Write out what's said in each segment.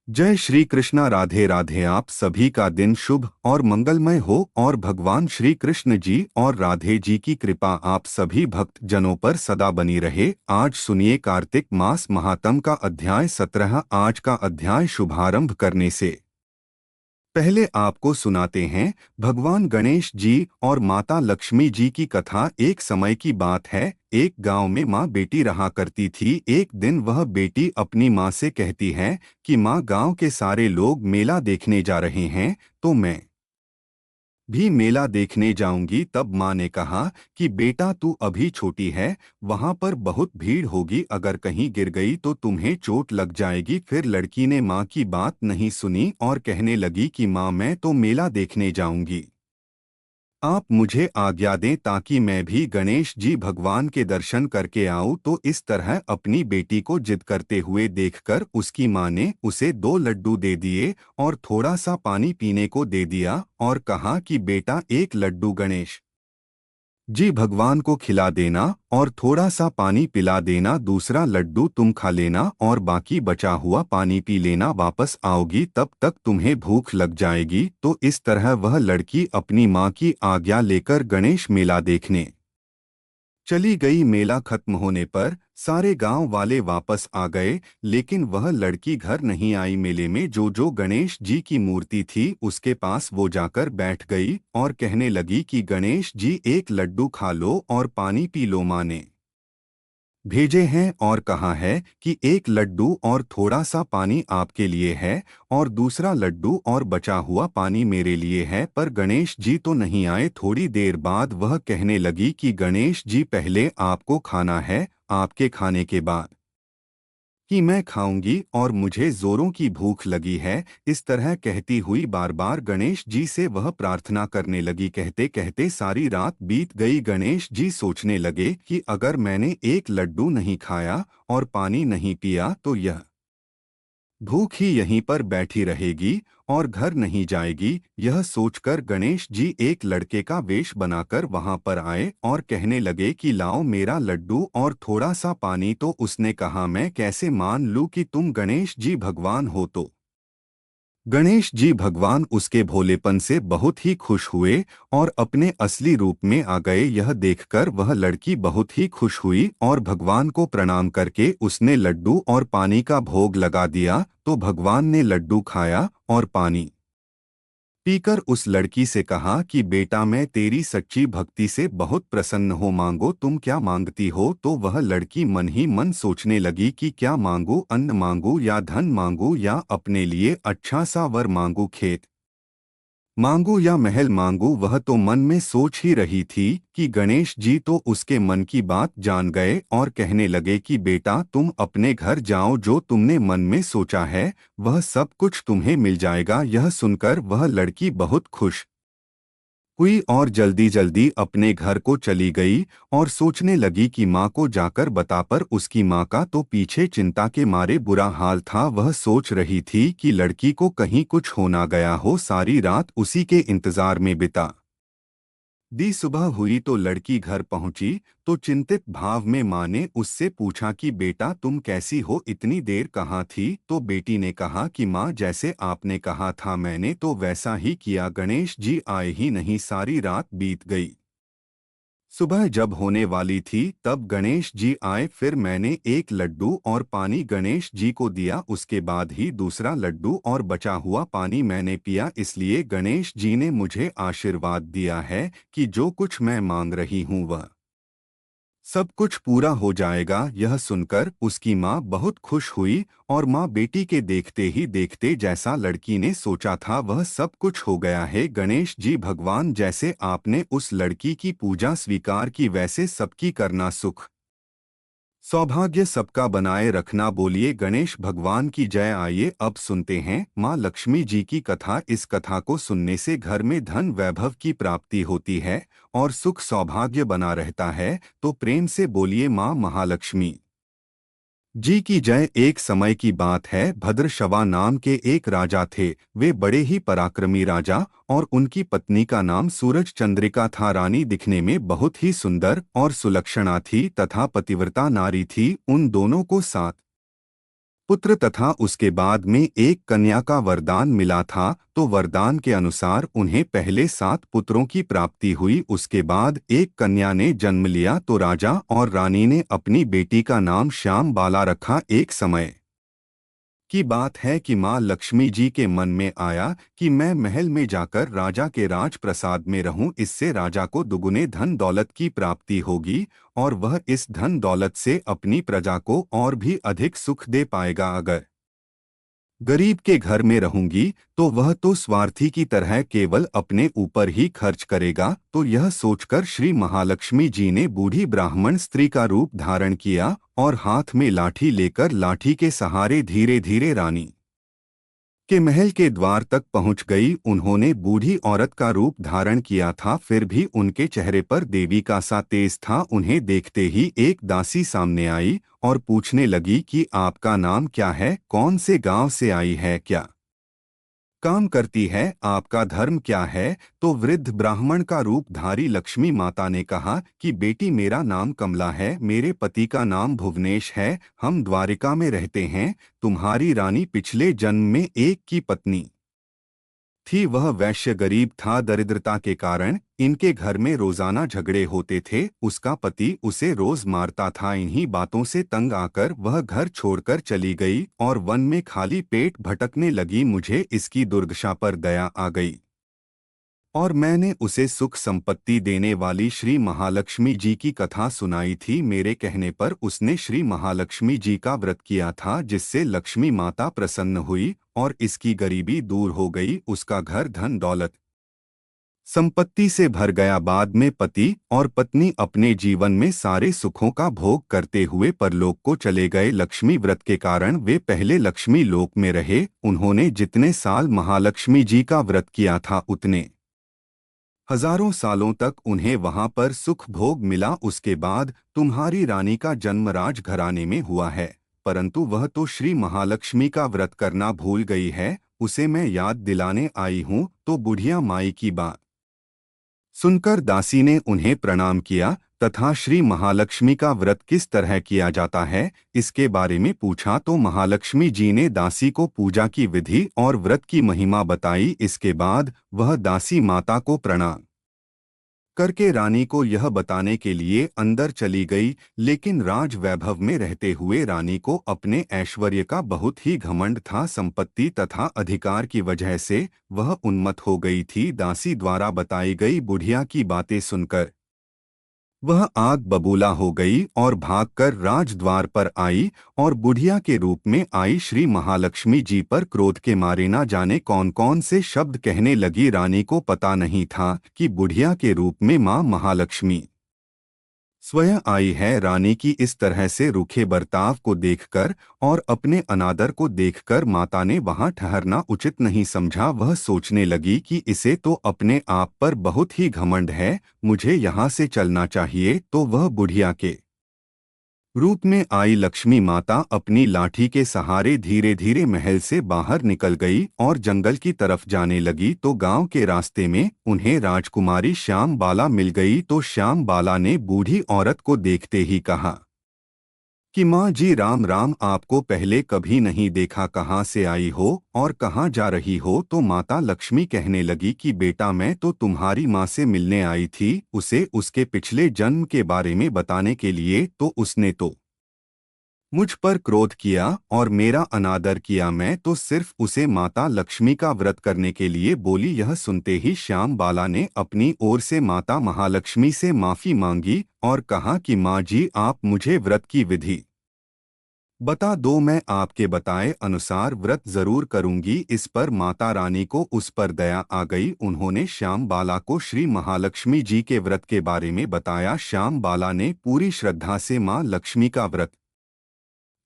जय श्री कृष्णा। राधे राधे। आप सभी का दिन शुभ और मंगलमय हो और भगवान श्री कृष्ण जी और राधे जी की कृपा आप सभी भक्त जनों पर सदा बनी रहे। आज सुनिए कार्तिक मास महात्म का अध्याय 17। आज का अध्याय शुभारंभ करने से पहले आपको सुनाते हैं भगवान गणेश जी और माता लक्ष्मी जी की कथा। एक समय की बात है, एक गांव में माँ बेटी रहा करती थी। एक दिन वह बेटी अपनी माँ से कहती है कि माँ, गांव के सारे लोग मेला देखने जा रहे हैं तो मैं भी मेला देखने जाऊंगी। तब माँ ने कहा कि बेटा, तू अभी छोटी है, वहां पर बहुत भीड़ होगी, अगर कहीं गिर गई तो तुम्हें चोट लग जाएगी। फिर लड़की ने माँ की बात नहीं सुनी और कहने लगी कि माँ, मैं तो मेला देखने जाऊंगी, आप मुझे आज्ञा दें ताकि मैं भी गणेश जी भगवान के दर्शन करके आऊं। तो इस तरह अपनी बेटी को जिद करते हुए देखकर उसकी माँ ने उसे 2 लड्डू दे दिए और थोड़ा सा पानी पीने को दे दिया और कहा कि बेटा, एक लड्डू गणेश जी भगवान को खिला देना और थोड़ा सा पानी पिला देना, दूसरा लड्डू तुम खा लेना और बाकी बचा हुआ पानी पी लेना। वापस आओगी तब तक तुम्हें भूख लग जाएगी। तो इस तरह वह लड़की अपनी माँ की आज्ञा लेकर गणेश मेला देखने चली गई। मेला खत्म होने पर सारे गांव वाले वापस आ गए, लेकिन वह लड़की घर नहीं आई। मेले में जो जो गणेश जी की मूर्ति थी उसके पास वो जाकर बैठ गई और कहने लगी कि गणेश जी, एक लड्डू खा लो और पानी पी लो। माँ ने भेजे हैं और कहा है कि एक लड्डू और थोड़ा सा पानी आपके लिए है और दूसरा लड्डू और बचा हुआ पानी मेरे लिए है। पर गणेश जी तो नहीं आए। थोड़ी देर बाद वह कहने लगी कि गणेश जी, पहले आपको खाना है, आपके खाने के बाद कि मैं खाऊंगी और मुझे जोरों की भूख लगी है। इस तरह कहती हुई बार बार गणेश जी से वह प्रार्थना करने लगी। कहते कहते सारी रात बीत गई। गणेश जी सोचने लगे कि अगर मैंने एक लड्डू नहीं खाया और पानी नहीं पिया तो यह भूख ही यहीं पर बैठी रहेगी और घर नहीं जाएगी। यह सोचकर गणेश जी एक लड़के का वेश बनाकर वहां पर आए और कहने लगे कि लाओ मेरा लड्डू और थोड़ा सा पानी। तो उसने कहा, मैं कैसे मान लूं कि तुम गणेश जी भगवान हो। तो गणेश जी भगवान उसके भोलेपन से बहुत ही खुश हुए और अपने असली रूप में आ गए। यह देखकर वह लड़की बहुत ही खुश हुई और भगवान को प्रणाम करके उसने लड्डू और पानी का भोग लगा दिया। तो भगवान ने लड्डू खाया और पानी पीकर उस लड़की से कहा कि बेटा, मैं तेरी सच्ची भक्ति से बहुत प्रसन्न हो, मांगो तुम क्या मांगती हो। तो वह लड़की मन ही मन सोचने लगी कि क्या मांगू, अन्न मांगू या धन मांगू या अपने लिए अच्छा सा वर मांगू, खेत मांगू या महल मांगू। वह तो मन में सोच ही रही थी कि गणेश जी तो उसके मन की बात जान गए और कहने लगे कि बेटा, तुम अपने घर जाओ, जो तुमने मन में सोचा है वह सब कुछ तुम्हें मिल जाएगा। यह सुनकर वह लड़की बहुत खुश हुई और जल्दी जल्दी अपने घर को चली गई और सोचने लगी कि माँ को जाकर बता। पर उसकी माँ का तो पीछे चिंता के मारे बुरा हाल था। वह सोच रही थी कि लड़की को कहीं कुछ हो ना गया हो। सारी रात उसी के इंतजार में बिता दी। सुबह हुई तो लड़की घर पहुंची तो चिंतित भाव में माँ ने उससे पूछा कि बेटा, तुम कैसी हो, इतनी देर कहाँ थी। तो बेटी ने कहा कि माँ, जैसे आपने कहा था मैंने तो वैसा ही किया, गणेश जी आए ही नहीं, सारी रात बीत गई। सुबह जब होने वाली थी तब गणेश जी आए। फिर मैंने एक लड्डू और पानी गणेश जी को दिया, उसके बाद ही दूसरा लड्डू और बचा हुआ पानी मैंने पिया। इसलिए गणेश जी ने मुझे आशीर्वाद दिया है कि जो कुछ मैं मांग रही हूँ वह सब कुछ पूरा हो जाएगा। यह सुनकर उसकी माँ बहुत खुश हुई और माँ बेटी के देखते ही देखते जैसा लड़की ने सोचा था वह सब कुछ हो गया है। गणेश जी भगवान, जैसे आपने उस लड़की की पूजा स्वीकार की वैसे सबकी करना, सुख सौभाग्य सबका बनाए रखना। बोलिए गणेश भगवान की जय। आइए अब सुनते हैं माँ लक्ष्मी जी की कथा। इस कथा को सुनने से घर में धन वैभव की प्राप्ति होती है और सुख सौभाग्य बना रहता है। तो प्रेम से बोलिए माँ महालक्ष्मी जी की जय। एक समय की बात है, भद्रशवा नाम के एक राजा थे। वे बड़े ही पराक्रमी राजा और उनकी पत्नी का नाम सूरज चंद्रिका था। रानी दिखने में बहुत ही सुंदर और सुलक्षणा थी तथा पतिव्रता नारी थी। उन दोनों को सात पुत्र तथा उसके बाद में एक कन्या का वरदान मिला था, तो वरदान के अनुसार उन्हें पहले 7 पुत्रों की प्राप्ति हुई। उसके बाद एक कन्या ने जन्म लिया तो राजा और रानी ने अपनी बेटी का नाम श्याम बाला रखा। एक समय की बात है कि माँ लक्ष्मी जी के मन में आया कि मैं महल में जाकर राजा के राजप्रसाद में रहूं, इससे राजा को दुगुने धन दौलत की प्राप्ति होगी और वह इस धन दौलत से अपनी प्रजा को और भी अधिक सुख दे पाएगा। अगर गरीब के घर में रहूंगी तो वह तो स्वार्थी की तरह केवल अपने ऊपर ही खर्च करेगा। तो यह सोचकर श्री महालक्ष्मी जी ने बूढ़ी ब्राह्मण स्त्री का रूप धारण किया और हाथ में लाठी लेकर लाठी के सहारे धीरे धीरे रानी के महल के द्वार तक पहुंच गई। उन्होंने बूढ़ी औरत का रूप धारण किया था, फिर भी उनके चेहरे पर देवी का सा तेज था। उन्हें देखते ही एक दासी सामने आई और पूछने लगी कि आपका नाम क्या है, कौन से गांव से आई है, क्या काम करती है, आपका धर्म क्या है। तो वृद्ध ब्राह्मण का रूप धारी लक्ष्मी माता ने कहा कि बेटी, मेरा नाम कमला है, मेरे पति का नाम भुवनेश है, हम द्वारिका में रहते हैं। तुम्हारी रानी पिछले जन्म में एक की पत्नी थी, वह वैश्य गरीब था। दरिद्रता के कारण इनके घर में रोजाना झगड़े होते थे। उसका पति उसे रोज मारता था। इन्हीं बातों से तंग आकर वह घर छोड़कर चली गई और वन में खाली पेट भटकने लगी। मुझे इसकी दुर्दशा पर दया आ गई और मैंने उसे सुख संपत्ति देने वाली श्री महालक्ष्मी जी की कथा सुनाई थी। मेरे कहने पर उसने श्री महालक्ष्मी जी का व्रत किया था, जिससे लक्ष्मी माता प्रसन्न हुई और इसकी गरीबी दूर हो गई। उसका घर धन दौलत संपत्ति से भर गया। बाद में पति और पत्नी अपने जीवन में सारे सुखों का भोग करते हुए परलोक को चले गए। लक्ष्मी व्रत के कारण वे पहले लक्ष्मी लोक में रहे। उन्होंने जितने साल महालक्ष्मी जी का व्रत किया था, उतने हजारों सालों तक उन्हें वहां पर सुख भोग मिला। उसके बाद तुम्हारी रानी का जन्म राजघराने में हुआ है, परंतु वह तो श्री महालक्ष्मी का व्रत करना भूल गई है, उसे मैं याद दिलाने आई हूं। तो बुढ़िया माई की बात सुनकर दासी ने उन्हें प्रणाम किया तथा श्री महालक्ष्मी का व्रत किस तरह किया जाता है इसके बारे में पूछा। तो महालक्ष्मी जी ने दासी को पूजा की विधि और व्रत की महिमा बताई। इसके बाद वह दासी माता को प्रणाम करके रानी को यह बताने के लिए अंदर चली गई। लेकिन राज वैभव में रहते हुए रानी को अपने ऐश्वर्य का बहुत ही घमंड था। संपत्ति तथा अधिकार की वजह से वह उन्मत्त हो गई थी। दासी द्वारा बताई गई बुढ़िया की बातें सुनकर वह आग बबूला हो गई और भागकर राजद्वार पर आई और बुढ़िया के रूप में आई। श्री महालक्ष्मी जी पर क्रोध के मारे न जाने कौन कौन से शब्द कहने लगी। रानी को पता नहीं था कि बुढ़िया के रूप में मां महालक्ष्मी स्वयं आई है। रानी की इस तरह से रूखे बर्ताव को देखकर और अपने अनादर को देखकर माता ने वहां ठहरना उचित नहीं समझा। वह सोचने लगी कि इसे तो अपने आप पर बहुत ही घमंड है, मुझे यहाँ से चलना चाहिए। तो वह बुढ़िया के रूप में आई लक्ष्मी माता अपनी लाठी के सहारे धीरे धीरे महल से बाहर निकल गई और जंगल की तरफ जाने लगी। तो गांव के रास्ते में उन्हें राजकुमारी श्याम बाला मिल गई। तो श्याम बाला ने बूढ़ी औरत को देखते ही कहा कि माँ जी, राम राम, आपको पहले कभी नहीं देखा, कहाँ से आई हो और कहाँ जा रही हो। तो माता लक्ष्मी कहने लगी कि बेटा, मैं तो तुम्हारी माँ से मिलने आई थी, उसे उसके पिछले जन्म के बारे में बताने के लिए। तो उसने तो मुझ पर क्रोध किया और मेरा अनादर किया। मैं तो सिर्फ उसे माता लक्ष्मी का व्रत करने के लिए बोली। यह सुनते ही श्याम बाला ने अपनी ओर से माता महालक्ष्मी से माफी मांगी और कहा कि माँ जी, आप मुझे व्रत की विधि बता दो, मैं आपके बताए अनुसार व्रत जरूर करूंगी। इस पर माता रानी को उस पर दया आ गई। उन्होंने श्याम बाला को श्री महालक्ष्मी जी के व्रत के बारे में बताया। श्याम बाला ने पूरी श्रद्धा से मां लक्ष्मी का व्रत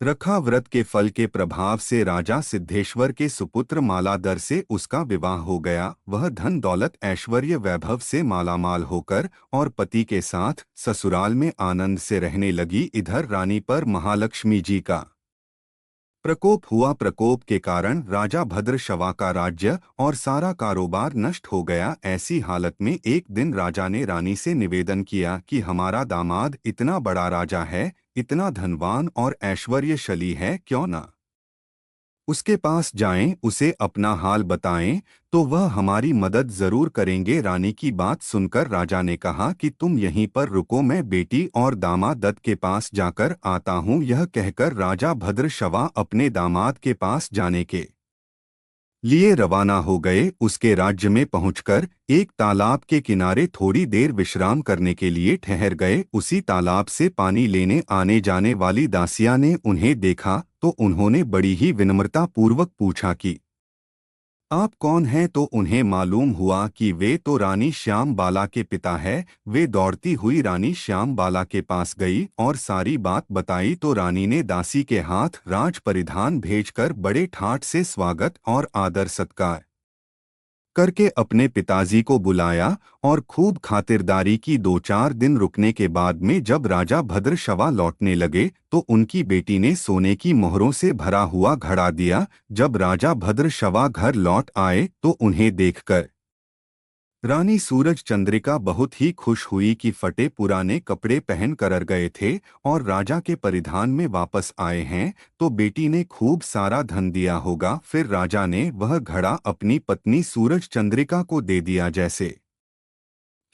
रखा। व्रत के फल के प्रभाव से राजा सिद्धेश्वर के सुपुत्र मालाधर से उसका विवाह हो गया। वह धन दौलत ऐश्वर्य वैभव से मालामाल होकर और पति के साथ ससुराल में आनंद से रहने लगी। इधर रानी पर महालक्ष्मी जी का प्रकोप हुआ। प्रकोप के कारण राजा भद्रशवा का राज्य और सारा कारोबार नष्ट हो गया। ऐसी हालत में एक दिन राजा ने रानी से निवेदन किया कि हमारा दामाद इतना बड़ा राजा है, इतना धनवान और ऐश्वर्यशाली है, क्यों न उसके पास जाएं, उसे अपना हाल बताएं, तो वह हमारी मदद जरूर करेंगे। रानी की बात सुनकर राजा ने कहा कि तुम यहीं पर रुको, मैं बेटी और दामाद दत्त के पास जाकर आता हूँ। यह कहकर राजा भद्रशवा अपने दामाद के पास जाने के लिए रवाना हो गए। उसके राज्य में पहुंचकर एक तालाब के किनारे थोड़ी देर विश्राम करने के लिए ठहर गए। उसी तालाब से पानी लेने आने जाने वाली दासिया ने उन्हें देखा तो उन्होंने बड़ी ही विनम्रता पूर्वक पूछा कि आप कौन हैं। तो उन्हें मालूम हुआ कि वे तो रानी श्याम बाला के पिता है। वे दौड़ती हुई रानी श्याम बाला के पास गई और सारी बात बताई तो रानी ने दासी के हाथ राज परिधान भेजकर बड़े ठाठ से स्वागत और आदर सत्कार करके अपने पिताजी को बुलाया और खूब खातिरदारी की। 2-4 दिन रुकने के बाद में जब राजा भद्रशवा लौटने लगे तो उनकी बेटी ने सोने की मोहरों से भरा हुआ घड़ा दिया। जब राजा भद्रशवा घर लौट आए तो उन्हें देखकर रानी सूरज चंद्रिका बहुत ही खुश हुई कि फटे पुराने कपड़े पहन कर गए थे और राजा के परिधान में वापस आए हैं तो बेटी ने खूब सारा धन दिया होगा। फिर राजा ने वह घड़ा अपनी पत्नी सूरज चंद्रिका को दे दिया। जैसे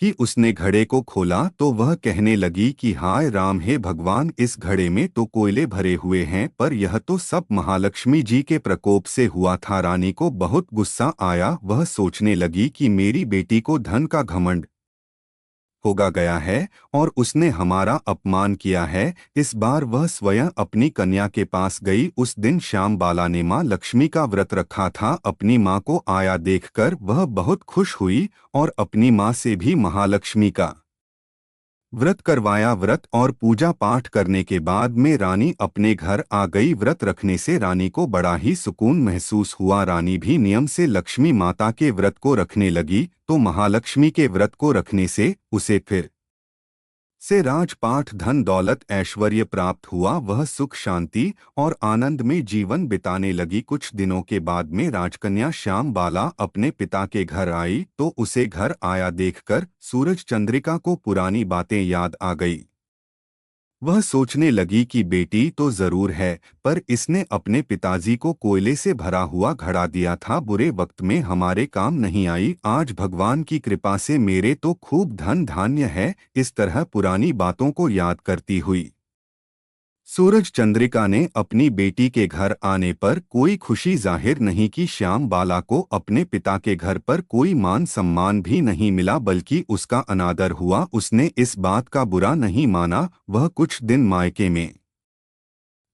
कि उसने घड़े को खोला तो वह कहने लगी कि हाय राम, हे भगवान, इस घड़े में तो कोयले भरे हुए हैं, पर यह तो सब महालक्ष्मी जी के प्रकोप से हुआ था। रानी को बहुत गुस्सा आया। वह सोचने लगी कि मेरी बेटी को धन का घमंड होगा गया है और उसने हमारा अपमान किया है। इस बार वह स्वयं अपनी कन्या के पास गई। उस दिन श्याम बाला ने माँ लक्ष्मी का व्रत रखा था। अपनी माँ को आया देखकर वह बहुत खुश हुई और अपनी माँ से भी महालक्ष्मी का व्रत करवाया। व्रत और पूजा पाठ करने के बाद में रानी अपने घर आ गई। व्रत रखने से रानी को बड़ा ही सुकून महसूस हुआ। रानी भी नियम से लक्ष्मी माता के व्रत को रखने लगी तो महालक्ष्मी के व्रत को रखने से उसे फिर से राजपाट, धन दौलत, ऐश्वर्य प्राप्त हुआ। वह सुख शांति और आनंद में जीवन बिताने लगी। कुछ दिनों के बाद में राजकन्या श्याम बाला अपने पिता के घर आई तो उसे घर आया देखकर सूरज चंद्रिका को पुरानी बातें याद आ गई। वह सोचने लगी कि बेटी तो जरूर है, पर इसने अपने पिताजी को कोयले से भरा हुआ घड़ा दिया था, बुरे वक्त में हमारे काम नहीं आई। आज भगवान की कृपा से मेरे तो खूब धन धान्य है। इस तरह पुरानी बातों को याद करती हुई सूरज चंद्रिका ने अपनी बेटी के घर आने पर कोई खुशी जाहिर नहीं की। श्याम बाला को अपने पिता के घर पर कोई मान सम्मान भी नहीं मिला, बल्कि उसका अनादर हुआ। उसने इस बात का बुरा नहीं माना। वह कुछ दिन मायके में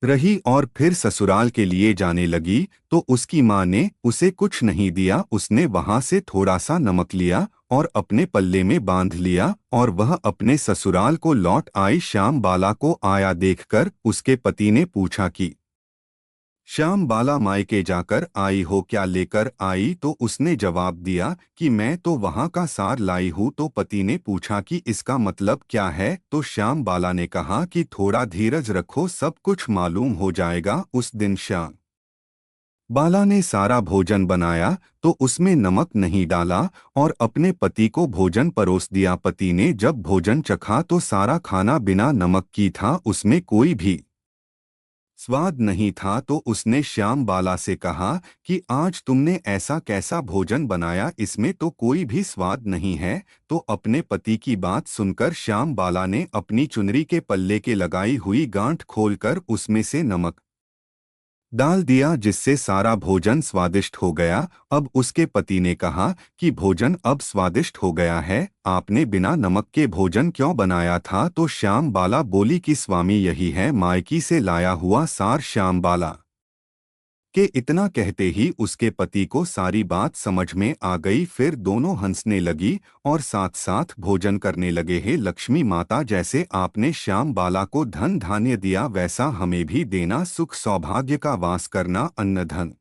रही और फिर ससुराल के लिए जाने लगी तो उसकी माँ ने उसे कुछ नहीं दिया। उसने वहां से थोड़ा सा नमक लिया और अपने पल्ले में बांध लिया और वह अपने ससुराल को लौट आई। श्याम बाला को आया देखकर उसके पति ने पूछा कि श्याम बाला, मायके जाकर आई हो, क्या लेकर आई? तो उसने जवाब दिया कि मैं तो वहां का सार लाई हूँ। तो पति ने पूछा कि इसका मतलब क्या है? तो श्याम बाला ने कहा कि थोड़ा धीरज रखो, सब कुछ मालूम हो जाएगा। उस दिन श्याम बाला ने सारा भोजन बनाया तो उसमें नमक नहीं डाला और अपने पति को भोजन परोस दिया। पति ने जब भोजन चखा तो सारा खाना बिना नमक की था, उसमें कोई भी स्वाद नहीं था। तो उसने श्याम बाला से कहा कि आज तुमने ऐसा कैसा भोजन बनाया, इसमें तो कोई भी स्वाद नहीं है। तो अपने पति की बात सुनकर श्याम बाला ने अपनी चुनरी के पल्ले के लगाई हुई गांठ खोलकर उसमें से नमक डाल दिया, जिससे सारा भोजन स्वादिष्ट हो गया। अब उसके पति ने कहा कि भोजन अब स्वादिष्ट हो गया है, आपने बिना नमक के भोजन क्यों बनाया था? तो श्याम बाला बोली कि स्वामी, यही है मायकी से लाया हुआ सार। श्याम बाला के इतना कहते ही उसके पति को सारी बात समझ में आ गई। फिर दोनों हंसने लगी और साथ साथ भोजन करने लगे। हे लक्ष्मी माता, जैसे आपने श्याम बाला को धन धान्य दिया वैसा हमें भी देना, सुख सौभाग्य का वास करना, अन्न धन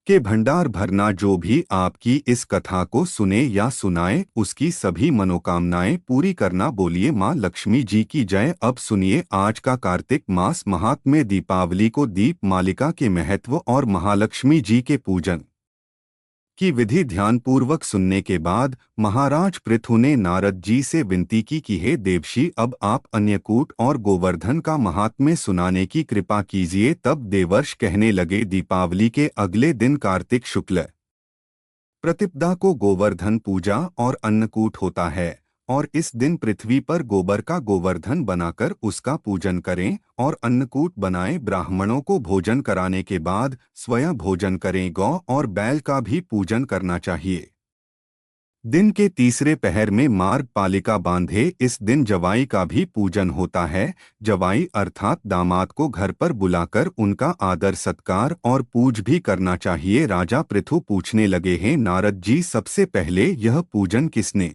के भंडार भरना। जो भी आपकी इस कथा को सुने या सुनाए उसकी सभी मनोकामनाएं पूरी करना। बोलिए माँ लक्ष्मी जी की जय। अब सुनिए आज का कार्तिक मास महात्म्य, दीपावली को दीप मालिका के महत्व और महालक्ष्मी जी के पूजन की विधि ध्यानपूर्वक सुनने के बाद महाराज पृथु ने नारद जी से विनती की कि हे देवशी, अब आप अन्यकूट और गोवर्धन का महात्म्य सुनाने की कृपा कीजिए। तब देवर्ष कहने लगे, दीपावली के अगले दिन कार्तिक शुक्ल प्रतिपदा को गोवर्धन पूजा और अन्नकूट होता है और इस दिन पृथ्वी पर गोबर का गोवर्धन बनाकर उसका पूजन करें और अन्नकूट बनाए ब्राह्मणों को भोजन कराने के बाद स्वयं भोजन करें। गौ और बैल का भी पूजन करना चाहिए। दिन के तीसरे पहर में मार्ग पालिका बांधे। इस दिन जवाई का भी पूजन होता है। जवाई अर्थात दामाद को घर पर बुलाकर उनका आदर सत्कार और पूज भी करना चाहिए। राजा पृथु पूछने लगे, हैं नारद जी, सबसे पहले यह पूजन किसने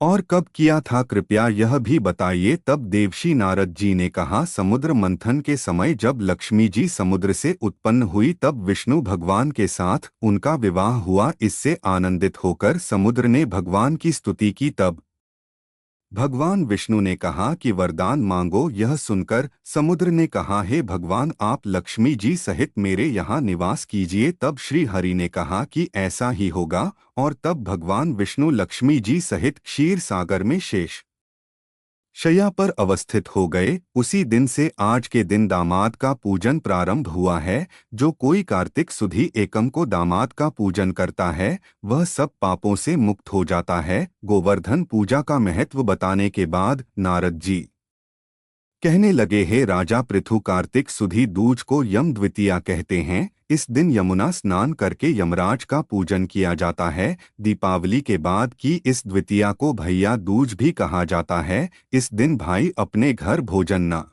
और कब किया था, कृपया यह भी बताइए। तब देवशी नारद जी ने कहा, समुद्र मंथन के समय जब लक्ष्मी जी समुद्र से उत्पन्न हुई तब विष्णु भगवान के साथ उनका विवाह हुआ। इससे आनंदित होकर समुद्र ने भगवान की स्तुति की। तब भगवान विष्णु ने कहा कि वरदान मांगो। यह सुनकर समुद्र ने कहा, हे भगवान, आप लक्ष्मी जी सहित मेरे यहाँ निवास कीजिए। तब श्री हरि ने कहा कि ऐसा ही होगा और तब भगवान विष्णु लक्ष्मी जी सहित क्षीर सागर में शेष शैया पर अवस्थित हो गए। उसी दिन से आज के दिन दामाद का पूजन प्रारंभ हुआ है। जो कोई कार्तिक सुधी एकम को दामाद का पूजन करता है वह सब पापों से मुक्त हो जाता है। गोवर्धन पूजा का महत्व बताने के बाद नारद जी कहने लगे, हे राजा पृथु, कार्तिक सुधी दूज को यम द्वितीया कहते हैं। इस दिन यमुना स्नान करके यमराज का पूजन किया जाता है। दीपावली के बाद की इस द्वितीया को भैया दूज भी कहा जाता है। इस दिन भाई अपने घर भोजन न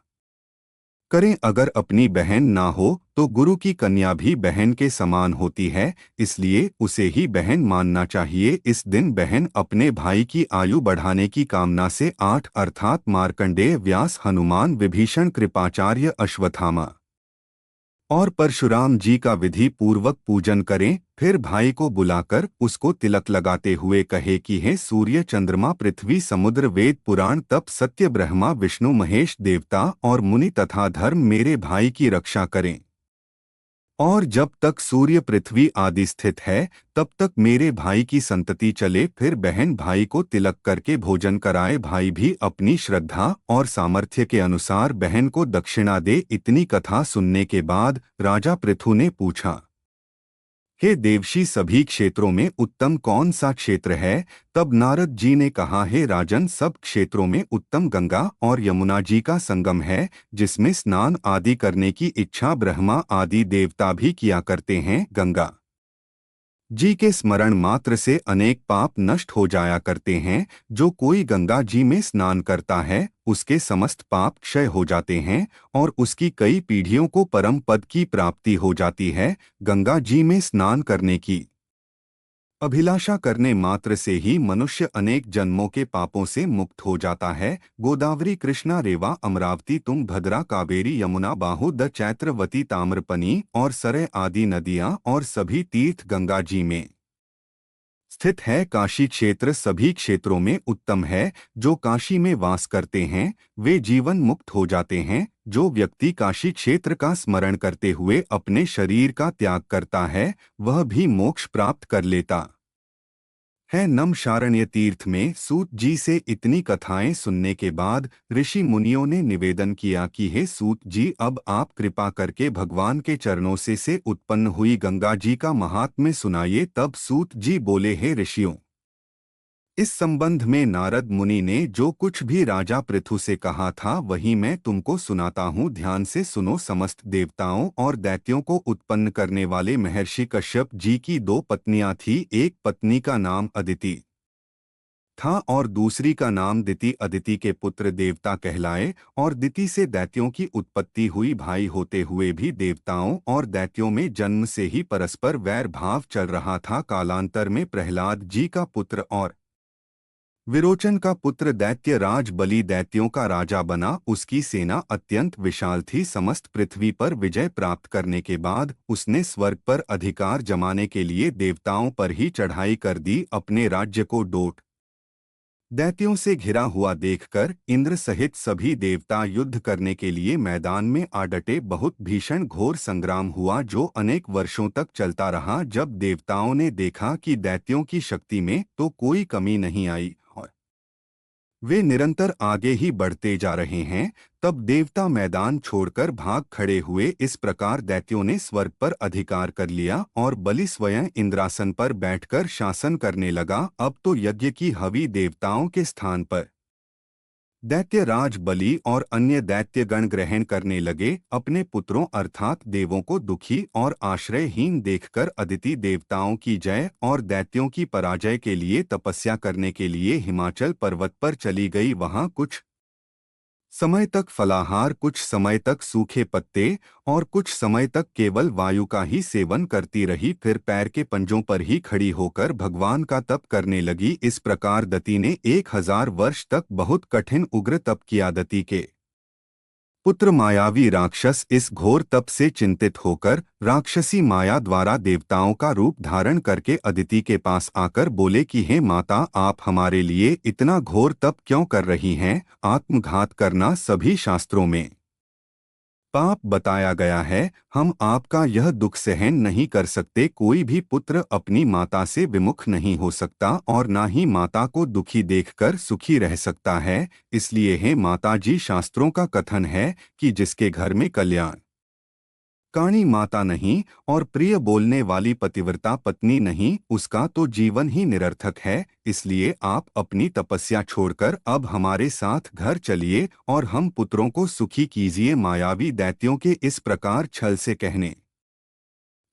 करें। अगर अपनी बहन ना हो तो गुरु की कन्या भी बहन के समान होती है, इसलिए उसे ही बहन मानना चाहिए। इस दिन बहन अपने भाई की आयु बढ़ाने की कामना से 8 अर्थात मार्कंडेय, व्यास, हनुमान, विभीषण, कृपाचार्य, अश्वत्थामा और परशुराम जी का विधि पूर्वक पूजन करें। फिर भाई को बुलाकर उसको तिलक लगाते हुए कहे कि हे सूर्य, चंद्रमा, पृथ्वी, समुद्र, वेद, पुराण, तप, सत्य, ब्रह्मा, विष्णु, महेश, देवता और मुनि तथा धर्म मेरे भाई की रक्षा करें। और जब तक सूर्य, पृथ्वी आदि स्थित है तब तक मेरे भाई की संतति चले। फिर बहन भाई को तिलक करके भोजन कराए। भाई भी अपनी श्रद्धा और सामर्थ्य के अनुसार बहन को दक्षिणा दे। इतनी कथा सुनने के बाद राजा पृथु ने पूछा, हे देवशी, सभी क्षेत्रों में उत्तम कौन सा क्षेत्र है? तब नारद जी ने कहा, हे राजन, सब क्षेत्रों में उत्तम गंगा और यमुना जी का संगम है, जिसमें स्नान आदि करने की इच्छा ब्रह्मा आदि देवता भी किया करते हैं। गंगा जी के स्मरण मात्र से अनेक पाप नष्ट हो जाया करते हैं। जो कोई गंगा जी में स्नान करता है उसके समस्त पाप क्षय हो जाते हैं और उसकी कई पीढ़ियों को परम पद की प्राप्ति हो जाती है। गंगा जी में स्नान करने की अभिलाषा करने मात्र से ही मनुष्य अनेक जन्मों के पापों से मुक्त हो जाता है। गोदावरी, कृष्णा, रेवा, अमरावती, तुंगभद्रा, कावेरी, यमुना, बाहु, द चैत्रवती, ताम्रपनी और सरय आदि नदियां और सभी तीर्थ गंगा जी में स्थित है। काशी क्षेत्र सभी क्षेत्रों में उत्तम है। जो काशी में वास करते हैं वे जीवन मुक्त हो जाते हैं। जो व्यक्ति काशी क्षेत्र का स्मरण करते हुए अपने शरीर का त्याग करता है वह भी मोक्ष प्राप्त कर लेता है। नमशारण्य तीर्थ में सूत जी से इतनी कथाएं सुनने के बाद ऋषि मुनियों ने निवेदन किया कि हे सूत जी, अब आप कृपा करके भगवान के चरणों से उत्पन्न हुई गंगा जी का महात्म्य सुनाइए। तब सूत जी बोले, हे ऋषियों, इस संबंध में नारद मुनि ने जो कुछ भी राजा पृथु से कहा था वही मैं तुमको सुनाता हूँ। ध्यान से सुनो। समस्त देवताओं और दैत्यों को उत्पन्न करने वाले महर्षि कश्यप जी की 2 पत्नियां थी। एक पत्नी का नाम अदिति था और दूसरी का नाम दिति। अदिति के पुत्र देवता कहलाए और दिति से दैत्यों की उत्पत्ति हुई। भाई होते हुए भी देवताओं और दैत्यों में जन्म से ही परस्पर वैर भाव चल रहा था। कालांतर में प्रहलाद जी का पुत्र और विरोचन का पुत्र दैत्य राज बलि दैत्यों का राजा बना। उसकी सेना अत्यंत विशाल थी। समस्त पृथ्वी पर विजय प्राप्त करने के बाद उसने स्वर्ग पर अधिकार जमाने के लिए देवताओं पर ही चढ़ाई कर दी। अपने राज्य को डोट दैत्यों से घिरा हुआ देखकर इंद्र सहित सभी देवता युद्ध करने के लिए मैदान में आ डटे। बहुत भीषण घोर संग्राम हुआ जो अनेक वर्षों तक चलता रहा। जब देवताओं ने देखा कि दैत्यों की शक्ति में तो कोई कमी नहीं आई और वे निरंतर आगे ही बढ़ते जा रहे हैं, तब देवता मैदान छोड़कर भाग खड़े हुए। इस प्रकार दैत्यों ने स्वर्ग पर अधिकार कर लिया और बलि स्वयं इंद्रासन पर बैठकर शासन करने लगा। अब तो यज्ञ की हवि देवताओं के स्थान पर दैत्य राज बलि और अन्य दैत्यगण ग्रहण करने लगे। अपने पुत्रों अर्थात देवों को दुखी और आश्रयहीन देखकर अदिति देवताओं की जय और दैत्यों की पराजय के लिए तपस्या करने के लिए हिमाचल पर्वत पर चली गई। वहां कुछ समय तक फलाहार, कुछ समय तक सूखे पत्ते और कुछ समय तक केवल वायु का ही सेवन करती रही। फिर पैर के पंजों पर ही खड़ी होकर भगवान का तप करने लगी। इस प्रकार दति ने 1000 वर्ष तक बहुत कठिन उग्र तप किया। दति के पुत्र मायावी राक्षस इस घोर तप से चिंतित होकर राक्षसी माया द्वारा देवताओं का रूप धारण करके अदिति के पास आकर बोले कि हे माता, आप हमारे लिए इतना घोर तप क्यों कर रही हैं? आत्मघात करना सभी शास्त्रों में पाप बताया गया है। हम आपका यह दुख सहन नहीं कर सकते। कोई भी पुत्र अपनी माता से विमुख नहीं हो सकता और ना ही माता को दुखी देखकर सुखी रह सकता है। इसलिए हे माता जी, शास्त्रों का कथन है कि जिसके घर में कल्याण काणी माता नहीं और प्रिय बोलने वाली पतिव्रता पत्नी नहीं, उसका तो जीवन ही निरर्थक है। इसलिए आप अपनी तपस्या छोड़कर अब हमारे साथ घर चलिए और हम पुत्रों को सुखी कीजिए। मायावी दैत्यों के इस प्रकार छल से कहने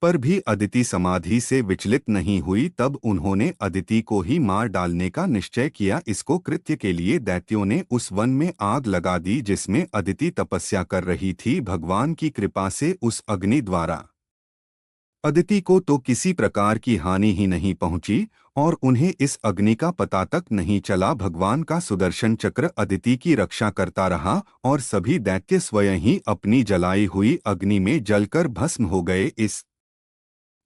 पर भी अदिति समाधि से विचलित नहीं हुई। तब उन्होंने अदिति को ही मार डालने का निश्चय किया। इसको कृत्य के लिए दैत्यों ने उस वन में आग लगा दी जिसमें अदिति तपस्या कर रही थी। भगवान की कृपा से उस अग्नि द्वारा अदिति को तो किसी प्रकार की हानि ही नहीं पहुंची और उन्हें इस अग्नि का पता तक नहीं चला। भगवान का सुदर्शन चक्र अदिति की रक्षा करता रहा और सभी दैत्य स्वयं ही अपनी जलाई हुई अग्नि में जलकर भस्म हो गए। इस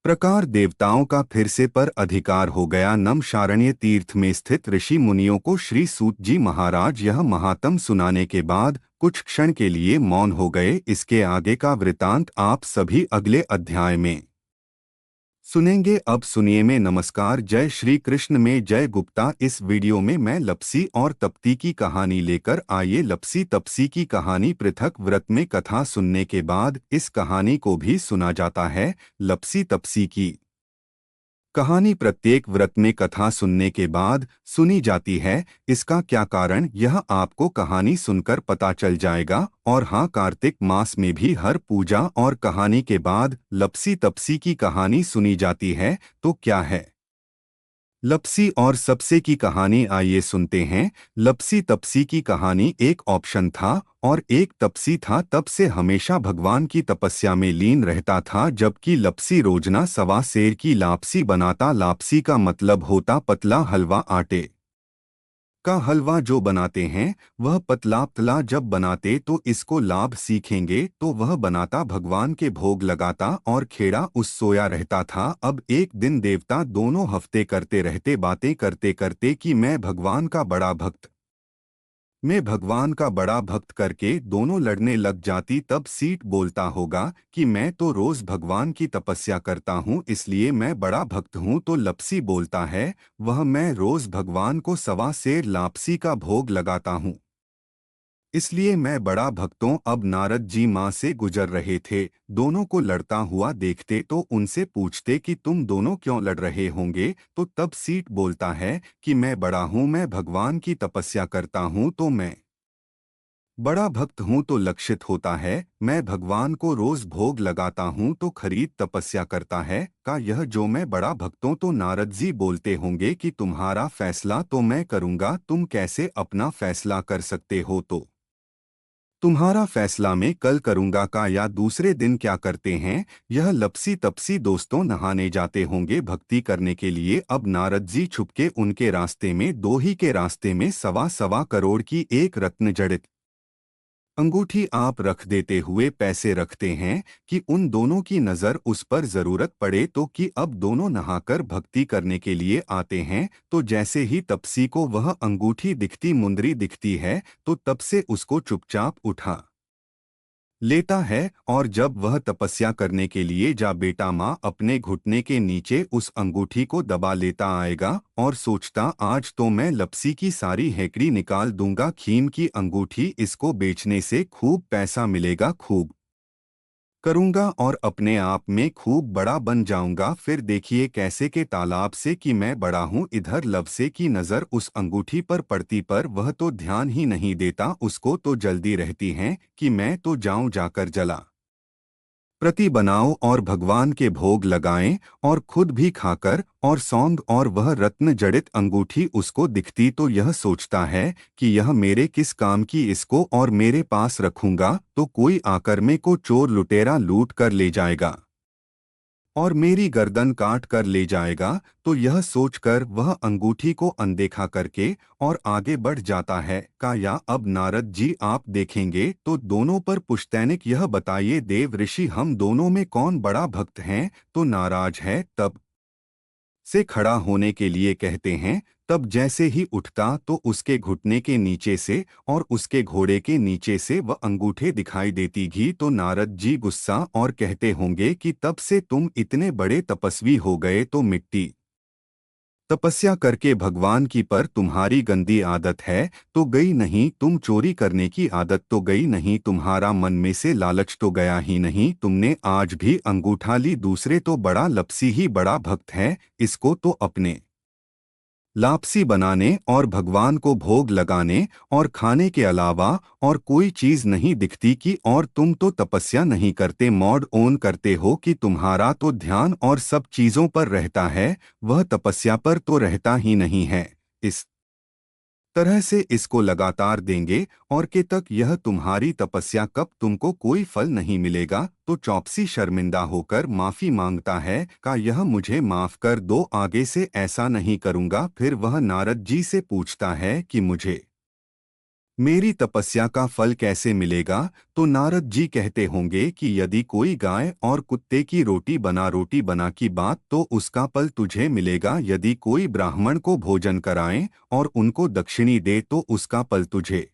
प्रकार देवताओं का फिर से पर अधिकार हो गया। नमशारण्य तीर्थ में स्थित ऋषि मुनियों को श्री सूत जी महाराज यह महात्म सुनाने के बाद कुछ क्षण के लिए मौन हो गए। इसके आगे का वृतांत आप सभी अगले अध्याय में सुनेंगे। अब सुनिए में नमस्कार। जय श्री कृष्ण में जय गुप्ता। इस वीडियो में मैं लपसी और तप्ती की कहानी लेकर आइए। लपसी तपसी की कहानी पृथक व्रत में कथा सुनने के बाद इस कहानी को भी सुना जाता है। लपसी तपसी की कहानी प्रत्येक व्रत में कथा सुनने के बाद सुनी जाती है। इसका क्या कारण यह आपको कहानी सुनकर पता चल जाएगा। और हाँ, कार्तिक मास में भी हर पूजा और कहानी के बाद लपसी तपसी की कहानी सुनी जाती है। तो क्या है लपसी और सबसे की कहानी? आइए सुनते हैं। लपसी तपसी की कहानी एक ऑप्शन था और एक तपसी था। तब से हमेशा भगवान की तपस्या में लीन रहता था, जबकि लपसी रोजना सवा सेर की लापसी बनाता। लापसी का मतलब होता पतला हलवा। आटे का हलवा जो बनाते हैं वह पतला पतला जब बनाते तो इसको लाभ सीखेंगे तो वह बनाता, भगवान के भोग लगाता और खेड़ा उस सोया रहता था। अब एक दिन देवता दोनों हफ्ते करते रहते, बातें करते करते कि मैं भगवान का बड़ा भक्त करके दोनों लड़ने लग जाती। तब सीट बोलता होगा कि मैं तो रोज भगवान की तपस्या करता हूँ, इसलिए मैं बड़ा भक्त हूँ। तो लपसी बोलता है वह मैं रोज भगवान को सवा सेर लापसी का भोग लगाता हूँ, इसलिए मैं बड़ा भक्त हूँ। अब नारद जी माँ से गुजर रहे थे, दोनों को लड़ता हुआ देखते तो उनसे पूछते कि तुम दोनों क्यों लड़ रहे होंगे। तो तब सीट बोलता है कि मैं बड़ा हूँ, मैं भगवान की तपस्या करता हूँ, तो मैं बड़ा भक्त हूँ। तो लक्षित होता है मैं भगवान को रोज भोग लगाता हूँ तो खरीद तपस्या करता है का यह जो मैं बड़ा भक्त हूँ। तो नारद जी बोलते होंगे कि तुम्हारा फैसला तो मैं करूँगा, तुम कैसे अपना फैसला कर सकते हो? तो तुम्हारा फैसला मैं कल करूँगा का या दूसरे दिन क्या करते हैं। यह लपसी तपसी दोस्तों नहाने जाते होंगे भक्ति करने के लिए। अब नारद जी छुपके उनके रास्ते में, दो ही के रास्ते में 1.25 करोड़ की एक रत्न जड़ित अंगूठी आप रख देते हुए पैसे रखते हैं कि उन दोनों की नज़र उस पर ज़रूरत पड़े तो कि अब दोनों नहाकर भक्ति करने के लिए आते हैं, तो जैसे ही तपसी को वह अंगूठी दिखती मुंदरी दिखती है तो तब से उसको चुपचाप उठा लेता है। और जब वह तपस्या करने के लिए जा बेटा माँ अपने घुटने के नीचे उस अंगूठी को दबा लेता आएगा और सोचता आज तो मैं लपसी की सारी हेकड़ी निकाल दूंगा, खीम की अंगूठी, इसको बेचने से खूब पैसा मिलेगा, खूब करूंगा और अपने आप में खूब बड़ा बन जाऊंगा। फिर देखिए कैसे के तालाब से कि मैं बड़ा हूं, इधर लवसे की नज़र उस अंगूठी पर पड़ती पर वह तो ध्यान ही नहीं देता, उसको तो जल्दी रहती है कि मैं तो जाऊं जाकर जला प्रति बनाओ और भगवान के भोग लगाएं और खुद भी खाकर और सौंग। और वह रत्न जड़ित अंगूठी उसको दिखती तो यह सोचता है कि यह मेरे किस काम की, इसको और मेरे पास रखूंगा तो कोई आकर में को चोर लुटेरा लूट कर ले जाएगा और मेरी गर्दन काट कर ले जाएगा। तो यह सोचकर वह अंगूठी को अनदेखा करके और आगे बढ़ जाता है। का या अब नारद जी आप देखेंगे तो दोनों पर पुश्तैनिक यह बताइए देव ऋषि हम दोनों में कौन बड़ा भक्त हैं, तो नाराज है तब से खड़ा होने के लिए कहते हैं। तब जैसे ही उठता तो उसके घुटने के नीचे से और उसके घोड़े के नीचे से वह अंगूठे दिखाई देती घी। तो नारद जी गुस्सा और कहते होंगे कि तब से तुम इतने बड़े तपस्वी हो गए तो मिट्टी तपस्या करके भगवान की पर तुम्हारी गंदी आदत है तो गई नहीं, तुम चोरी करने की आदत तो गई नहीं, तुम्हारा मन में से लालच तो गया ही नहीं, तुमने आज भी अंगूठा ली, दूसरे तो बड़ा लपसी ही बड़ा भक्त है, इसको तो अपने लापसी बनाने और भगवान को भोग लगाने और खाने के अलावा और कोई चीज नहीं दिखती कि और तुम तो तपस्या नहीं करते, मॉड ऑन करते हो कि तुम्हारा तो ध्यान और सब चीजों पर रहता है, वह तपस्या पर तो रहता ही नहीं है। इस तरह से इसको लगातार देंगे और के तक यह तुम्हारी तपस्या कब तुमको कोई फल नहीं मिलेगा। तो चौकसी शर्मिंदा होकर माफी मांगता है का यह मुझे माफ कर दो, आगे से ऐसा नहीं करूंगा। फिर वह नारद जी से पूछता है कि मुझे मेरी तपस्या का फल कैसे मिलेगा। तो नारद जी कहते होंगे कि यदि कोई गाय और कुत्ते की रोटी बना की बात तो उसका फल तुझे मिलेगा, यदि कोई ब्राह्मण को भोजन कराए और उनको दक्षिणी दे तो उसका फल तुझे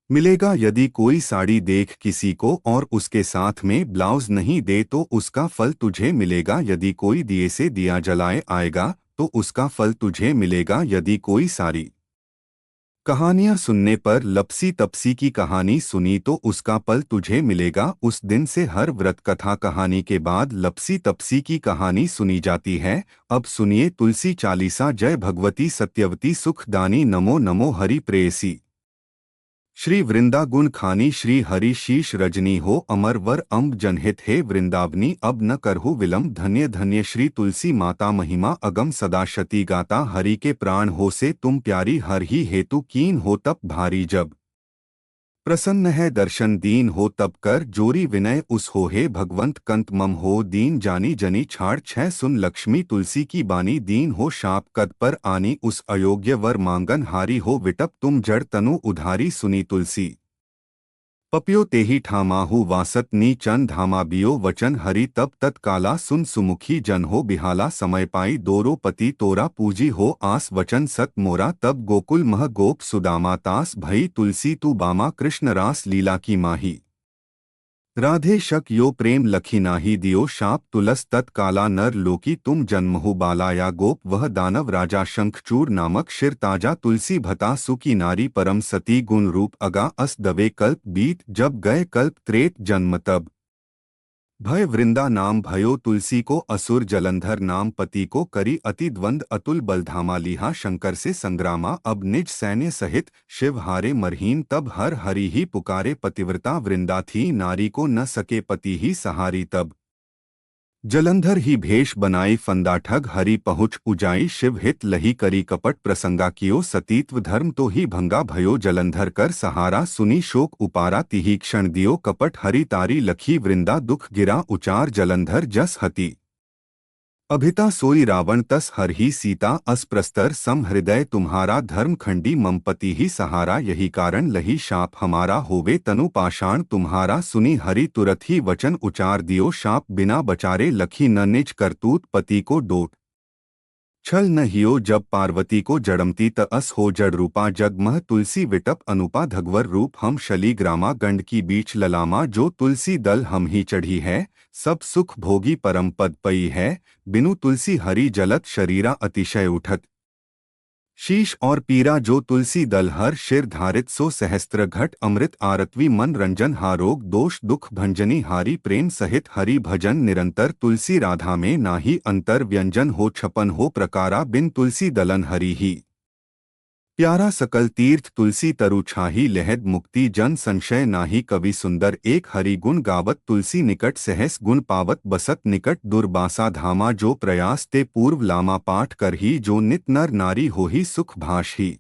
मिलेगा, यदि कोई साड़ी देख किसी को और उसके साथ में ब्लाउज नहीं दे तो उसका फल तुझे मिलेगा, यदि कोई दिए से दिया जलाए आएगा तो उसका फल तुझे मिलेगा, यदि कोई सारी कहानियां सुनने पर लपसी तपसी की कहानी सुनी तो उसका फल तुझे मिलेगा। उस दिन से हर व्रत कथा कहानी के बाद लपसी तपसी की कहानी सुनी जाती है। अब सुनिए तुलसी चालीसा। जय भगवती सत्यवती सुखदानी, नमो नमो हरि प्रेयसी। श्री वृंदागुण खानी श्री हरि शीश रजनी हो, अमर वर अम्ब जनहित हे वृंदावनी, अब न करहु विलम्ब, धन्य धन्य श्री तुलसी माता, महिमा अगम सदा शती गाता, हरि के प्राण हो से तुम प्यारी, हर ही हेतु कीन हो तप भारी, जब प्रसन्न है दर्शन दीन हो तब कर जोरी, विनय उस हो हे भगवंत कंत मम हो दीन, जानी जनी छाड़ छह सुन लक्ष्मी, तुलसी की बानी दीन हो शाप कद पर आनी, उस अयोग्य वर मांगन हारी हो, विटप तुम जड़ तनु उधारी, सुनी तुलसी पपियो तेहि ठामाहु वासत नी चन धामा बियो, वचन हरि तब तत्काला सुन सुमुखी जन हो, बिहाला समय पाई दोरो पति तोरा, पूजी हो आस वचन सत मोरा, तब गोकुल मह गोप सुदामा तास, भई तुलसी तू बामा, कृष्ण रास लीला की माही, राधे शक यो प्रेम लखी नाही, दियो शाप तुलस तत्काला नर लोकी, तुम जन्महु बाला या गोप, वह दानव राजा शंखचूर नामक, शिर ताजा तुलसी भता सुकी नारी, परम सती गुण रूप अगा, अस दवे कल्प बीत, जब गए कल्प त्रेत जन्म तब भय वृंदा नाम भयो, तुलसी को असुर जलंधर नाम, पति को करी अति द्वंद, अतुल बलधामा लिहा शंकर से संग्रामा, अब निज सैन्य सहित शिव हारे मरहीन, तब हर हरि ही पुकारे, पतिव्रता वृंदा थी नारी को न सके पति ही सहारी, तब जलंधर ही भेष बनाई फंदा, ठग हरि पहुँच उजाई, शिव हित लही करी कपट, प्रसंगा कियो सतीत्व धर्म तो ही भंगा, भयो जलंधर कर सहारा, सुनी शोक उपारा, तिही क्षण दियो कपट, हरि तारी लखी वृंदा, दुख गिरा उचार जलंधर जस हति अभिता सोई रावण तस हर ही सीता अस्प्रस्तर सम हृदय तुम्हारा धर्मखंडी ममपति ही सहारा यही कारण लही शाप हमारा होवे तनु पाषाण तुम्हारा सुनी हरि तुरत ही वचन उचार दियो शाप बिना बचारे लखी न निज करतूत पति को डोट छल न हियो जब पार्वती को जड़मती त अस हो जड़ रूपा जगमह तुलसी विटप अनुपा धगवर रूप हम शली ग्रामा गंड की बीच ललामा जो तुलसी दल हम ही चढ़ी है सब सुख भोगी परम पद पई है बिनु तुलसी हरि जलत शरीरा अतिशय उठत शीश और पीरा जो तुलसी दल हर शिर धारित सो सहस्त्र घट अमृत आरतवी मन रंजन हारोग दोष दुख भंजनी हारी प्रेम सहित हरि भजन निरंतर तुलसी राधा में नाही अंतर व्यंजन हो छपन हो प्रकारा बिन तुलसी दलन हरि ही प्यारा सकल तीर्थ तुलसी तरु छाही लहद मुक्ति जन संशय नाही कवि सुंदर एक हरि गुण गावत तुलसी निकट सहस गुण पावत बसत निकट दुर्बासा धामा जो प्रयास ते पूर्व लामा पाठ कर ही जो नित नर नारी हो ही सुख भाष ही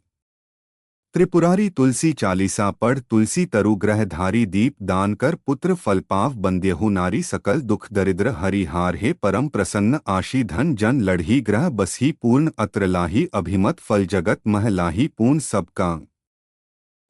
त्रिपुरारी तुलसी चालीसा पढ़ तुलसी तरु ग्रह धारी दीप दान कर पुत्र फल पाव बंद्यहु नारी सकल दुख दरिद्र हरिहार हे परम प्रसन्न आशी धन जन लड़ही ग्रह बसही पूर्ण अत्र लाही अभिमत फल जगत मह लाही पूर्ण सबका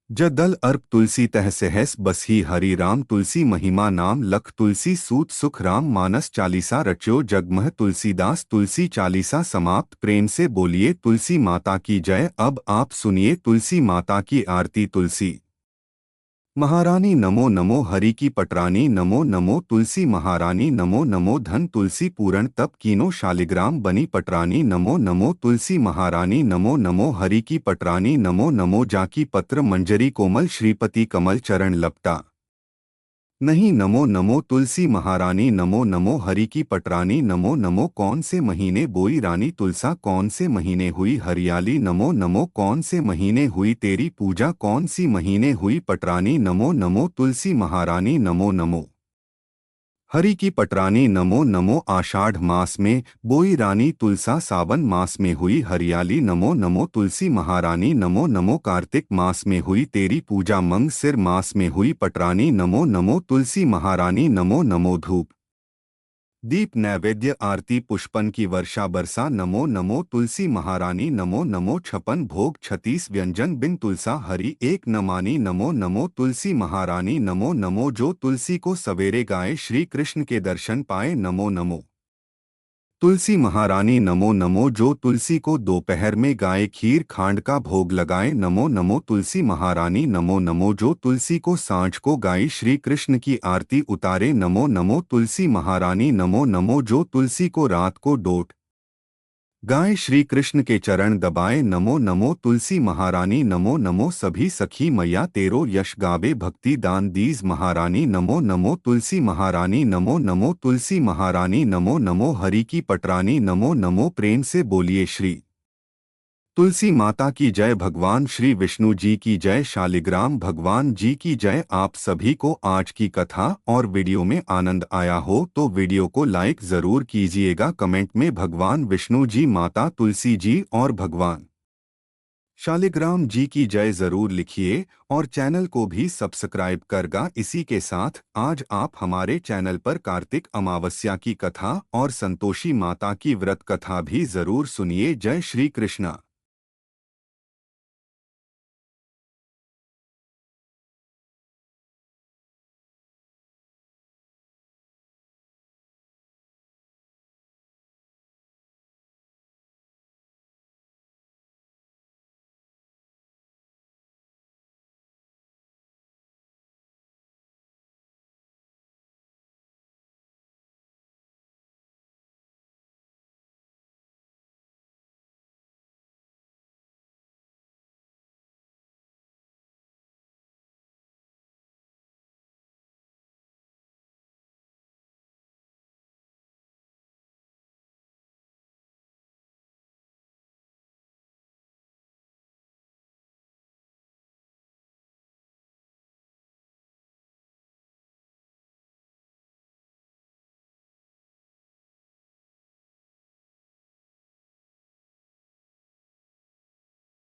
जदल अर्प तुलसी तह सहस बसही हरि राम तुलसी महिमा नाम लख तुलसी सूत सुख राम मानस चालीसा रच्यो जगमह तुलसीदास तुलसी चालीसा समाप्त प्रेम से बोलिए तुलसी माता की जय अब आप सुनिए तुलसी माता की आरती तुलसी महारानी नमो नमो हरि की पटरानी नमो नमो तुलसी महारानी नमो नमो धन तुलसी पूरण तप कीनो शालिग्राम बनी पटरानी नमो नमो तुलसी महारानी नमो नमो हरि की पटरानी नमो नमो जाकी पत्र मंजरी कोमल श्रीपति कमल चरण लपटा नहीं नमो नमो तुलसी महारानी नमो नमो हरि की पटरानी नमो नमो कौन से महीने बोई रानी तुलसा कौन से महीने हुई हरियाली नमो नमो कौन से महीने हुई तेरी पूजा कौन सी महीने हुई पटरानी नमो नमो तुलसी महारानी नमो नमो हरि की पटरानी नमो नमो आषाढ़ मास में बोई रानी तुलसा सावन मास में हुई हरियाली नमो नमो तुलसी महारानी नमो नमो कार्तिक मास में हुई तेरी पूजा मंग सिर मास में हुई पटरानी नमो नमो तुलसी महारानी नमो नमो धूप दीप नैवेद्य आरती पुष्पन की वर्षा बरसा नमो नमो तुलसी महारानी नमो नमो छपन भोग 36 व्यंजन बिन तुलसा हरि एक न मानी नमो नमो तुलसी महारानी नमो नमो जो तुलसी को सवेरे गाए श्री कृष्ण के दर्शन पाए नमो नमो तुलसी महारानी नमो नमो जो तुलसी को दोपहर में गाए खीर खांड का भोग लगाए नमो नमो तुलसी महारानी नमो नमो जो तुलसी को सांझ को गाई श्री कृष्ण की आरती उतारे नमो नमो तुलसी महारानी नमो नमो जो तुलसी को रात को डोट गाय श्री कृष्ण के चरण दबाए नमो नमो तुलसी महारानी नमो नमो सभी सखी मैया तेरो यश गावे भक्ति दान दीज महारानी नमो नमो तुलसी महारानी नमो नमो तुलसी महारानी नमो नमो हरि की पटरानी नमो नमो प्रेम से बोलिए श्री तुलसी माता की जय भगवान श्री विष्णु जी की जय शालिग्राम भगवान जी की जय। आप सभी को आज की कथा और वीडियो में आनंद आया हो तो वीडियो को लाइक जरूर कीजिएगा। कमेंट में भगवान विष्णु जी माता तुलसी जी और भगवान शालिग्राम जी की जय जरूर लिखिए और चैनल को भी सब्सक्राइब करगा। इसी के साथ आज आप हमारे चैनल पर कार्तिक अमावस्या की कथा और संतोषी माता की व्रत कथा भी जरूर सुनिए। जय श्री कृष्णा।